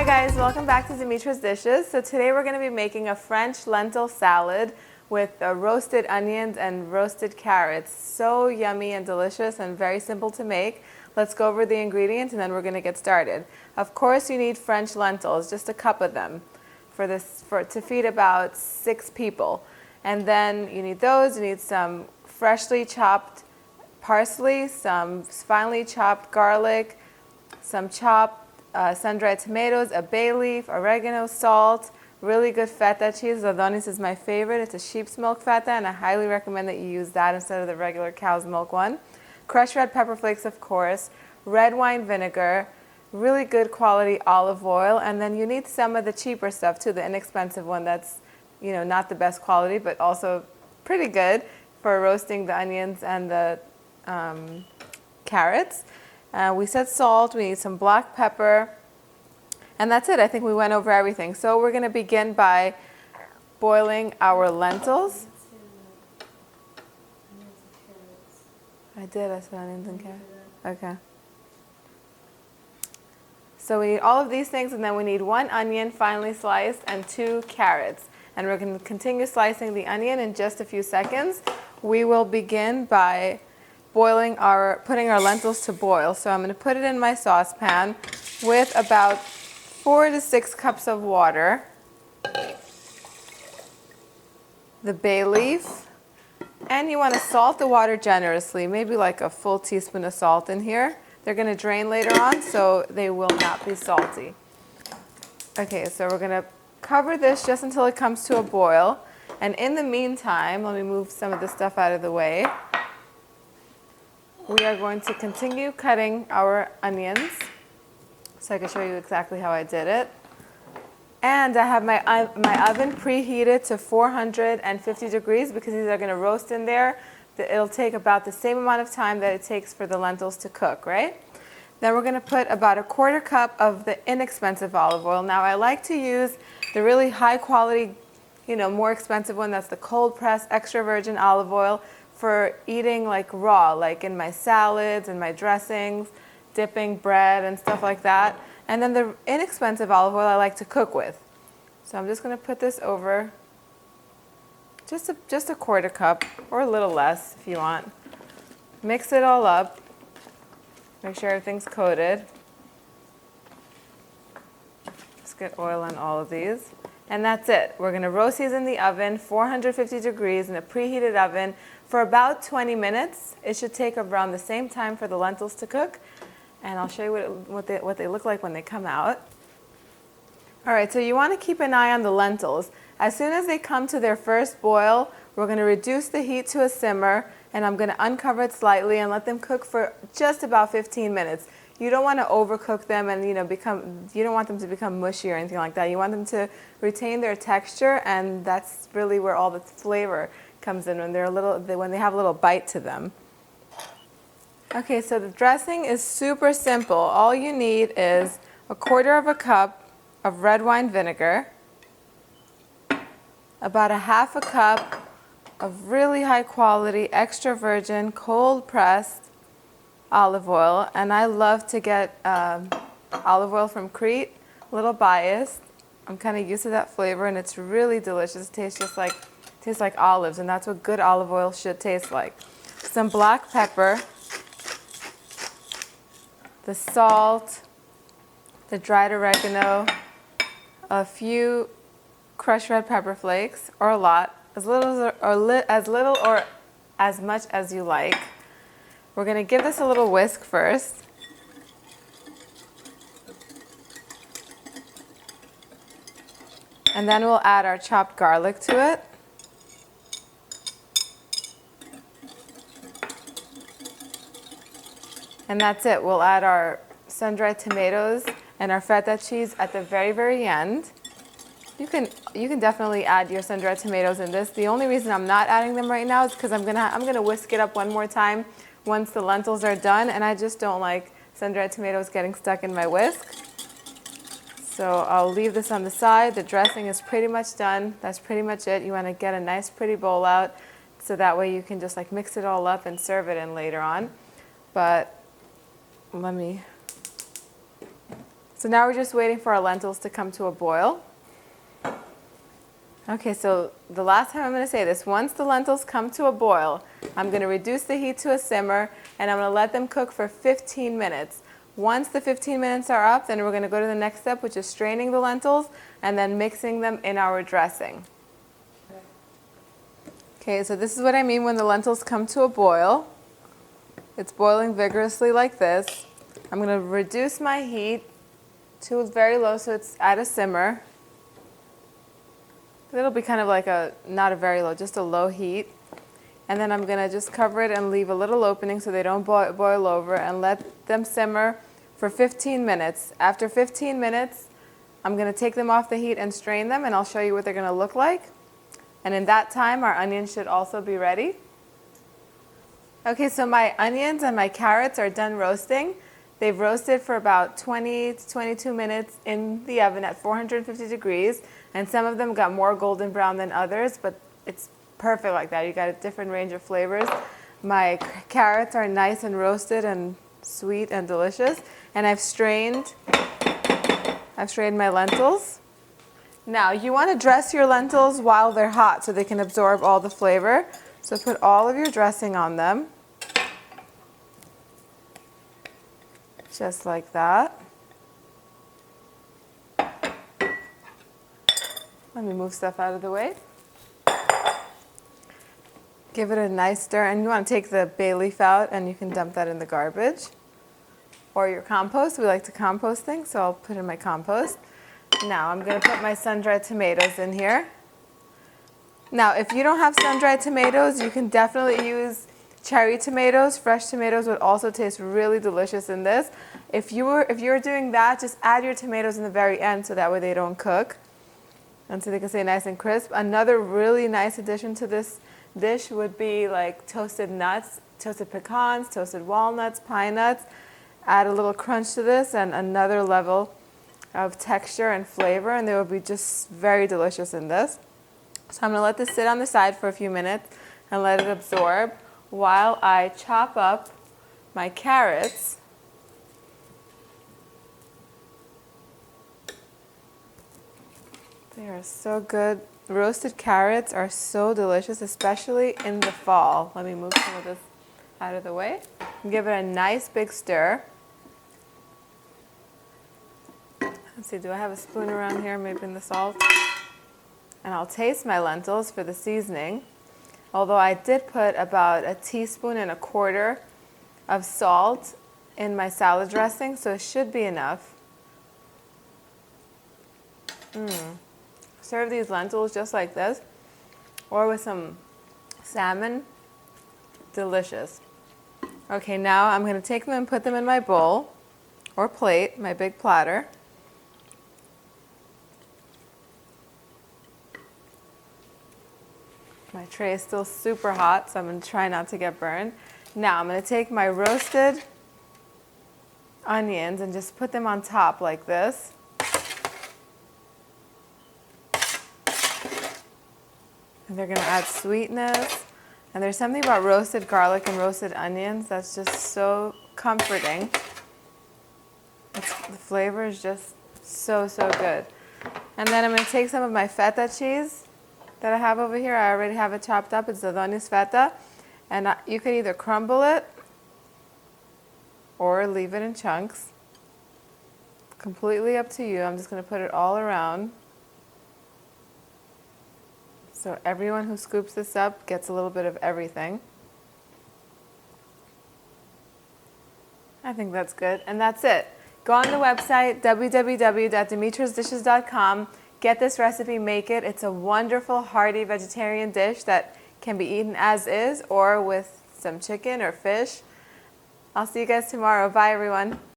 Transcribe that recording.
guys, welcome back to Dimitra's Dishes. So today we're going to be making a French lentil salad with roasted onions and roasted carrots. So yummy and delicious and very simple to make. Let's go over the ingredients and then we're going to get started. Of course you need French lentils, just a cup of them to feed about 6 people. And then you need those, you need some freshly chopped parsley, some finely chopped garlic, some chopped sun-dried tomatoes, a bay leaf, oregano, salt, really good feta cheese. Adonis is my favorite. It's a sheep's milk feta, and I highly recommend that you use that instead of the regular cow's milk one. Crushed red pepper flakes, of course, red wine vinegar, really good quality olive oil, and then you need some of the cheaper stuff too, the inexpensive one that's, you know, not the best quality, but also pretty good for roasting the onions and the carrots. We said salt, we need some black pepper, and that's it. I think we went over everything. So we're going to begin by boiling our lentils. I said onions and carrots. Okay. So we need all of these things, and then we need 1 onion finely sliced and 2 carrots. And we're going to continue slicing the onion in just a few seconds. We will begin by putting our lentils to boil. So I'm going to put it in my saucepan with about 4 to 6 cups of water, the bay leaf, and you want to salt the water generously, maybe like a full teaspoon of salt in here. They're going to drain later on, so they will not be salty. Okay, so we're going to cover this just until it comes to a boil. And in the meantime, let me move some of this stuff out of the way. We are going to continue cutting our onions so I can show you exactly how I did it. And I have my oven preheated to 450 degrees because these are going to roast in there. It'll take about the same amount of time that it takes for the lentils to cook, right? Then we're going to put about a 1/4 cup of the inexpensive olive oil. Now I like to use the really high quality, more expensive one. That's the cold pressed extra virgin olive oil for eating like raw, like in my salads and my dressings, dipping bread and stuff like that. And then the inexpensive olive oil I like to cook with. So I'm just going to put this over just a 1/4 cup or a little less if you want. Mix it all up. Make sure everything's coated. Just get oil on all of these. And that's it. We're going to roast these in the oven, 450 degrees in a preheated oven for about 20 minutes. It should take around the same time for the lentils to cook. And I'll show you what they look like when they come out. All right, so you want to keep an eye on the lentils. As soon as they come to their first boil, we're going to reduce the heat to a simmer, and I'm going to uncover it slightly and let them cook for just about 15 minutes. You don't want to overcook them and you don't want them to become mushy or anything like that. You want them to retain their texture, and that's really where all the flavor comes in when they have a little bite to them. Okay, so the dressing is super simple. All you need is a 1/4 cup of red wine vinegar, about a 1/2 cup of really high quality extra virgin cold pressed olive oil, and I love to get olive oil from Crete. A little biased. I'm kind of used to that flavor, and it's really delicious. It tastes like olives, and that's what good olive oil should taste like. Some black pepper, the salt, the dried oregano, a few crushed red pepper flakes, or a lot, as little or as much as you like. We're going to give this a little whisk first. And then we'll add our chopped garlic to it. And that's it. We'll add our sun-dried tomatoes and our feta cheese at the very, very end. You can definitely add your sun-dried tomatoes in this. The only reason I'm not adding them right now is because I'm gonna whisk it up one more time once the lentils are done, and I just don't like sun-dried tomatoes getting stuck in my whisk. So I'll leave this on the side. The dressing is pretty much done. That's pretty much it. You want to get a nice pretty bowl out so that way you can just like mix it all up and serve it in later on. But let me So now we're just waiting for our lentils to come to a boil. Okay, so the last time I'm going to say this, once the lentils come to a boil, I'm going to reduce the heat to a simmer and I'm going to let them cook for 15 minutes. Once the 15 minutes are up, then we're going to go to the next step, which is straining the lentils and then mixing them in our dressing. Okay, so this is what I mean when the lentils come to a boil. It's boiling vigorously like this. I'm going to reduce my heat to very low so it's at a simmer. It'll be kind of like not a very low, just a low heat. And then I'm going to just cover it and leave a little opening so they don't boil over and let them simmer for 15 minutes. After 15 minutes, I'm going to take them off the heat and strain them, and I'll show you what they're going to look like. And in that time, our onions should also be ready. Okay, so my onions and my carrots are done roasting. They've roasted for about 20 to 22 minutes in the oven at 450 degrees. And some of them got more golden brown than others, but it's perfect like that. You got a different range of flavors. My carrots are nice and roasted and sweet and delicious. And I've strained my lentils. Now, you want to dress your lentils while they're hot so they can absorb all the flavor. So put all of your dressing on them. Just like that. Let me move stuff out of the way. Give it a nice stir, and you want to take the bay leaf out and you can dump that in the garbage. Or your compost. We like to compost things, so I'll put in my compost. Now I'm going to put my sun-dried tomatoes in here. Now if you don't have sun-dried tomatoes, you can definitely use cherry tomatoes. Fresh tomatoes would also taste really delicious in this. If you're doing that, just add your tomatoes in the very end so that way they don't cook. And so they can stay nice and crisp. Another really nice addition to this dish would be like toasted nuts, toasted pecans, toasted walnuts, pine nuts. Add a little crunch to this and another level of texture and flavor, and they will be just very delicious in this. So I'm going to let this sit on the side for a few minutes and let it absorb while I chop up my carrots. They are so good. Roasted carrots are so delicious, especially in the fall. Let me move some of this out of the way. Give it a nice big stir. Let's see, do I have a spoon around here, maybe in the salt? And I'll taste my lentils for the seasoning. Although I did put about 1.25 teaspoons of salt in my salad dressing, so it should be enough. Serve these lentils just like this, or with some salmon. Delicious. Okay, now I'm going to take them and put them in my bowl or plate, my big platter. My tray is still super hot, so I'm going to try not to get burned. Now I'm going to take my roasted onions and just put them on top like this. And they're going to add sweetness. And there's something about roasted garlic and roasted onions that's just so comforting. The flavor is just so, so good. And then I'm going to take some of my feta cheese that I have over here. I already have it chopped up. It's Adonis feta. And you could either crumble it or leave it in chunks. Completely up to you. I'm just going to put it all around. So everyone who scoops this up gets a little bit of everything. I think that's good. And that's it. Go on the website, www.dimitrasdishes.com. Get this recipe, make it. It's a wonderful, hearty vegetarian dish that can be eaten as is or with some chicken or fish. I'll see you guys tomorrow. Bye, everyone.